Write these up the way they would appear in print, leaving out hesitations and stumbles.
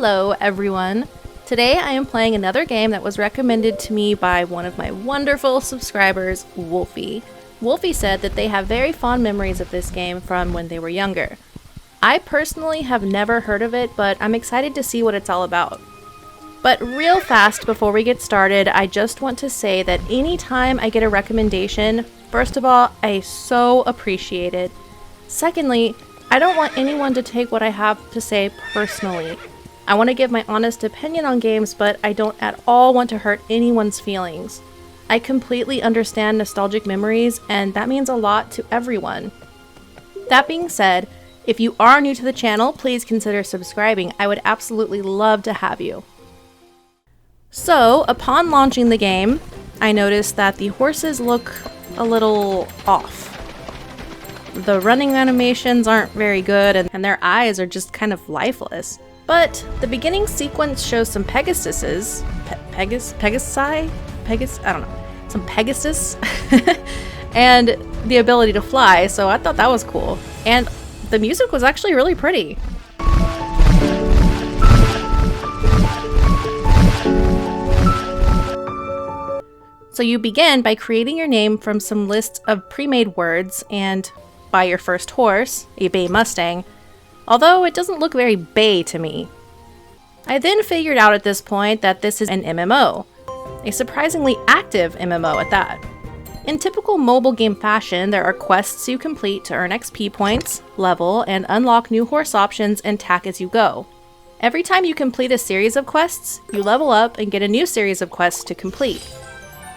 Hello everyone! Today I am playing another game that was recommended to me by one of my wonderful subscribers, Wolfie. Wolfie said that they have very fond memories of this game from when they were younger. I personally have never heard of it, but I'm excited to see what it's all about. But real fast before we get started, I just want to say that anytime I get a recommendation, first of all, I so appreciate it. Secondly, I don't want anyone to take what I have to say personally. I want to give my honest opinion on games, but I don't at all want to hurt anyone's feelings. I completely understand nostalgic memories, and that means a lot to everyone. That being said, if you are new to the channel, please consider subscribing. I would absolutely love to have you. So, upon launching the game, I noticed that the horses look a little off. The running animations aren't very good, and their eyes are just kind of lifeless. But the beginning sequence shows some Pegasuses, some Pegasus, and the ability to fly, so I thought that was cool. And the music was actually really pretty. So you begin by creating your name from some lists of pre-made words and buy your first horse, a bay Mustang, although it doesn't look very bay to me. I then figured out at this point that this is an MMO, a surprisingly active MMO at that. In typical mobile game fashion, there are quests you complete to earn XP points, level, and unlock new horse options and tack as you go. Every time you complete a series of quests, you level up and get a new series of quests to complete.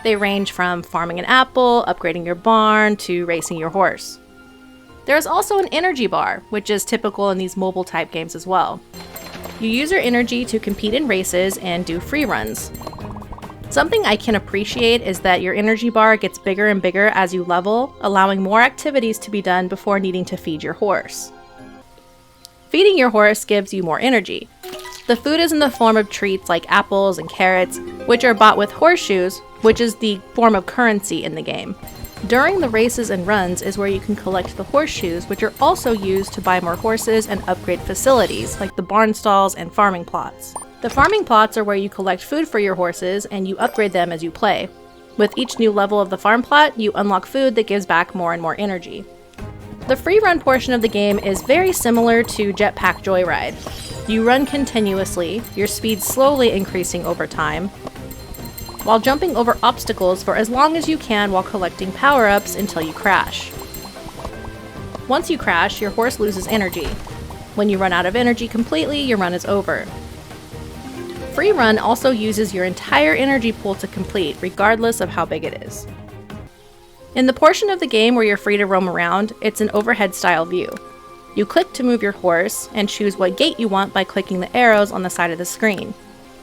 They range from farming an apple, upgrading your barn, to racing your horse. There is also an energy bar, which is typical in these mobile type games as well. You use your energy to compete in races and do free runs. Something I can appreciate is that your energy bar gets bigger and bigger as you level, allowing more activities to be done before needing to feed your horse. Feeding your horse gives you more energy. The food is in the form of treats like apples and carrots, which are bought with horseshoes, which is the form of currency in the game. During the races and runs is where you can collect the horseshoes, which are also used to buy more horses and upgrade facilities, like the barn stalls and farming plots. The farming plots are where you collect food for your horses and you upgrade them as you play. With each new level of the farm plot, you unlock food that gives back more and more energy. The free run portion of the game is very similar to Jetpack Joyride. You run continuously, your speed slowly increasing over time, while jumping over obstacles for as long as you can while collecting power-ups until you crash. Once you crash, your horse loses energy. When you run out of energy completely, your run is over. Free run also uses your entire energy pool to complete, regardless of how big it is. In the portion of the game where you're free to roam around, it's an overhead style view. You click to move your horse, and choose what gate you want by clicking the arrows on the side of the screen.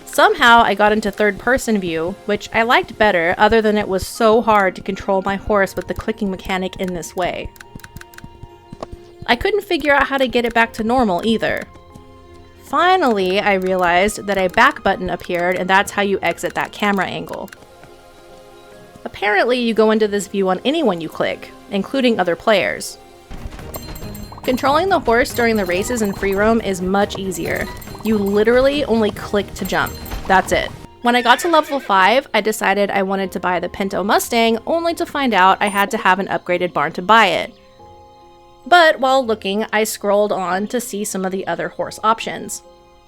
Somehow I got into third-person view, which I liked better, other than it was so hard to control my horse with the clicking mechanic in this way. I couldn't figure out how to get it back to normal either. Finally, I realized that a back button appeared, and that's how you exit that camera angle. Apparently, you go into this view on anyone you click, including other players. Controlling the horse during the races and free roam is much easier. You literally only click to jump. That's it. When I got to level 5, I decided I wanted to buy the Pinto Mustang, only to find out I had to have an upgraded barn to buy it. But while looking, I scrolled on to see some of the other horse options.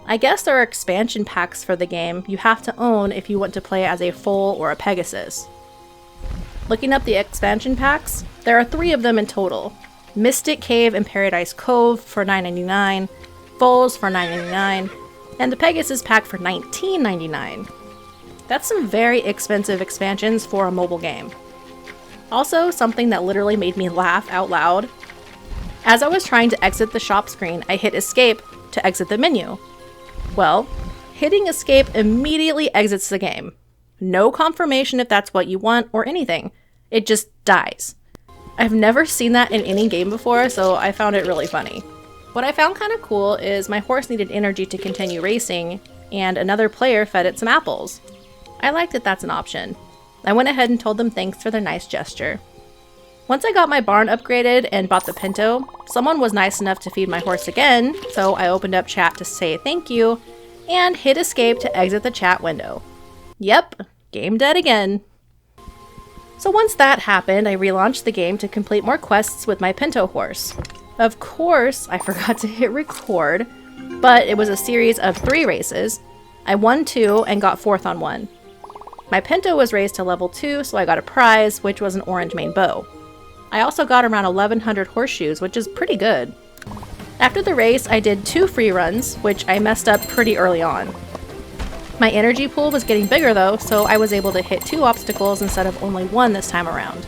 I guess there are expansion packs for the game you have to own if you want to play as a foal or a Pegasus. Looking up the expansion packs, there are 3 of them in total. Mystic Cave and Paradise Cove for $9.99, Foals for $9.99, and the Pegasus pack for $19.99. That's some very expensive expansions for a mobile game. Also, something that literally made me laugh out loud. As I was trying to exit the shop screen, I hit escape to exit the menu. Well, hitting escape immediately exits the game. No confirmation if that's what you want or anything. It just dies. I've never seen that in any game before, so I found it really funny. What I found kind of cool is my horse needed energy to continue racing, and another player fed it some apples. I like that that's an option. I went ahead and told them thanks for their nice gesture. Once I got my barn upgraded and bought the Pinto, someone was nice enough to feed my horse again, so I opened up chat to say thank you, and hit escape to exit the chat window. Yep, game dead again. So once that happened, I relaunched the game to complete more quests with my Pinto horse. Of course, I forgot to hit record, but it was a series of 3 races. I won 2 and got 4th on 1. My Pinto was raised to level 2, so I got a prize, which was an orange main bow. I also got around 1100 horseshoes, which is pretty good. After the race, I did 2 free runs, which I messed up pretty early on. My energy pool was getting bigger though, so I was able to hit 2 obstacles instead of only 1 this time around.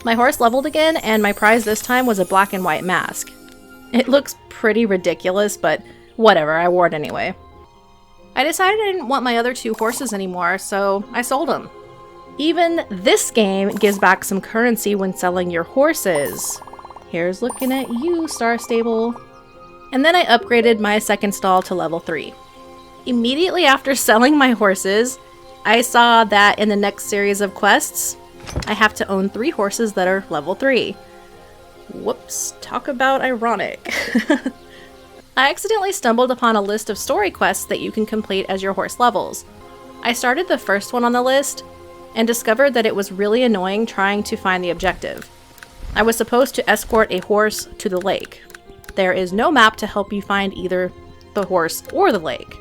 My horse leveled again, and my prize this time was a black and white mask. It looks pretty ridiculous, but whatever, I wore it anyway. I decided I didn't want my other 2 horses anymore, so I sold them. Even this game gives back some currency when selling your horses. Here's looking at you, Star Stable. And then I upgraded my second stall to level 3. Immediately after selling my horses, I saw that in the next series of quests, I have to own 3 horses that are level 3. Whoops, talk about ironic. I accidentally stumbled upon a list of story quests that you can complete as your horse levels. I started the first one on the list and discovered that it was really annoying trying to find the objective. I was supposed to escort a horse to the lake. There is no map to help you find either the horse or the lake.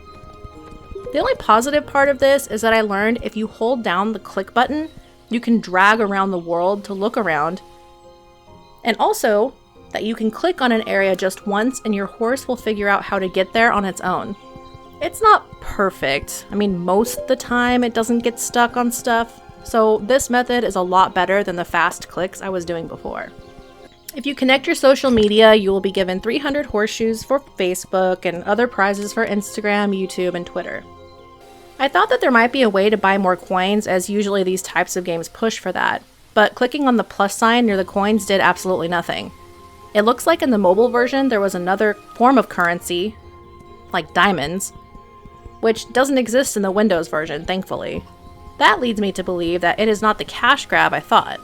The only positive part of this is that I learned if you hold down the click button, you can drag around the world to look around. And also, that you can click on an area just once and your horse will figure out how to get there on its own. It's not perfect. I mean, most of the time it doesn't get stuck on stuff, so this method is a lot better than the fast clicks I was doing before. If you connect your social media, you will be given 300 horseshoes for Facebook and other prizes for Instagram, YouTube, and Twitter. I thought that there might be a way to buy more coins, as usually these types of games push for that, but clicking on the plus sign near the coins did absolutely nothing. It looks like in the mobile version there was another form of currency, like diamonds, which doesn't exist in the Windows version, thankfully. That leads me to believe that it is not the cash grab I thought.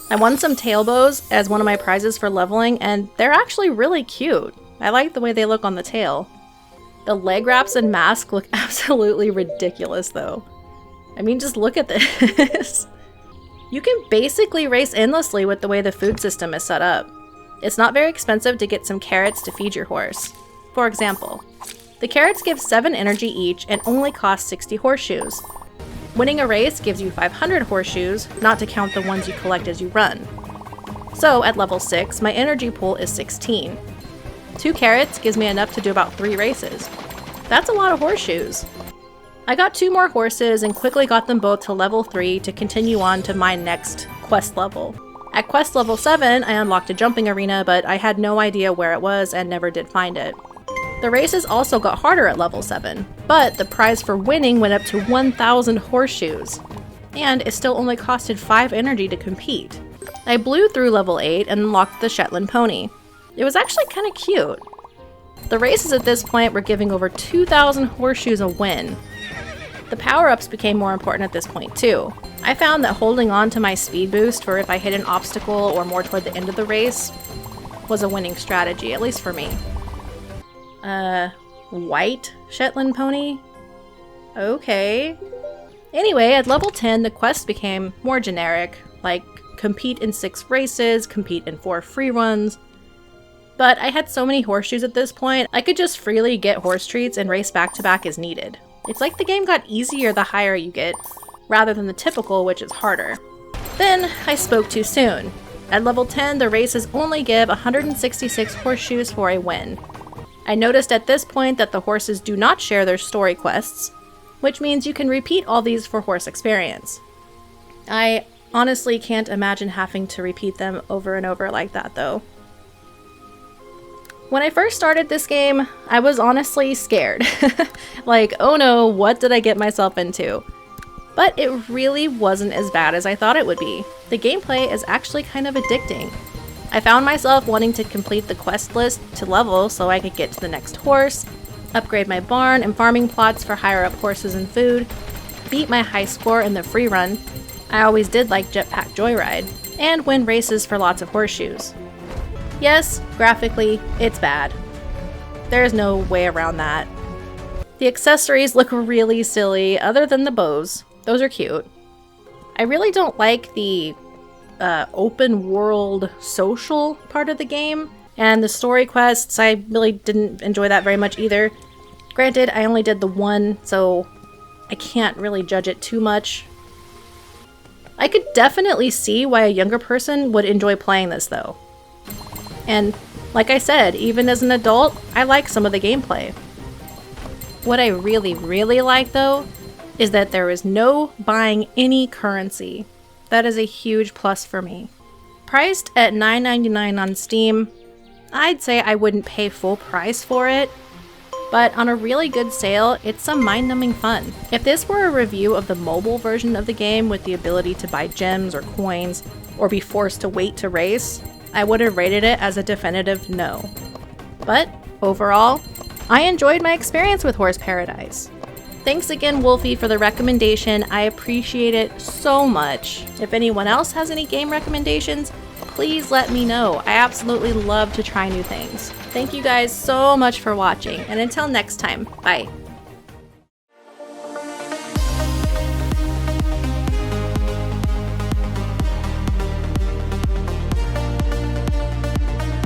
I won some tail bows as one of my prizes for leveling, and they're actually really cute. I like the way they look on the tail. The leg wraps and mask look absolutely ridiculous though. I mean, just look at this. You can basically race endlessly with the way the food system is set up. It's not very expensive to get some carrots to feed your horse. For example, the carrots give 7 energy each and only cost 60 horseshoes. Winning a race gives you 500 horseshoes, not to count the ones you collect as you run. So at level 6, my energy pool is 16. 2 carrots gives me enough to do about 3 races. That's a lot of horseshoes. I got 2 more horses and quickly got them both to level 3 to continue on to my next quest level. At quest level 7, I unlocked a jumping arena, but I had no idea where it was and never did find it. The races also got harder at level 7, but the prize for winning went up to 1,000 horseshoes, and it still only costed 5 energy to compete. I blew through level 8 and unlocked the Shetland pony. It was actually kind of cute. The races at this point were giving over 2,000 horseshoes a win. The power-ups became more important at this point too. I found that holding on to my speed boost for if I hit an obstacle or more toward the end of the race was a winning strategy, at least for me. White Shetland pony? Okay. Anyway, at level 10, the quests became more generic, like compete in 6 races, compete in 4 free runs. But I had so many horseshoes at this point, I could just freely get horse treats and race back to back as needed. It's like the game got easier the higher you get, rather than the typical, which is harder. Then, I spoke too soon. At level 10, the races only give 166 horseshoes for a win. I noticed at this point that the horses do not share their story quests, which means you can repeat all these for horse experience. I honestly can't imagine having to repeat them over and over like that though. When I first started this game, I was honestly scared. Like, oh no, what did I get myself into? But it really wasn't as bad as I thought it would be. The gameplay is actually kind of addicting. I found myself wanting to complete the quest list to level so I could get to the next horse, upgrade my barn and farming plots for higher up horses and food, beat my high score in the free run, I always did like Jetpack Joyride, and win races for lots of horseshoes. Yes, graphically, it's bad. There's no way around that. The accessories look really silly, other than the bows. Those are cute. I really don't like the open world social part of the game, and the story quests, I really didn't enjoy that very much either. Granted, I only did the one, so I can't really judge it too much. I could definitely see why a younger person would enjoy playing this though. And like I said, even as an adult, I like some of the gameplay. What I really, really like though, is that there is no buying any currency. That is a huge plus for me. Priced at $9.99 on Steam, I'd say I wouldn't pay full price for it, but on a really good sale, it's some mind-numbing fun. If this were a review of the mobile version of the game with the ability to buy gems or coins, or be forced to wait to race, I would have rated it as a definitive no. But overall, I enjoyed my experience with Horse Paradise. Thanks again, Wolfie, for the recommendation. I appreciate it so much. If anyone else has any game recommendations, please let me know. I absolutely love to try new things. Thank you guys so much for watching, and until next time, bye.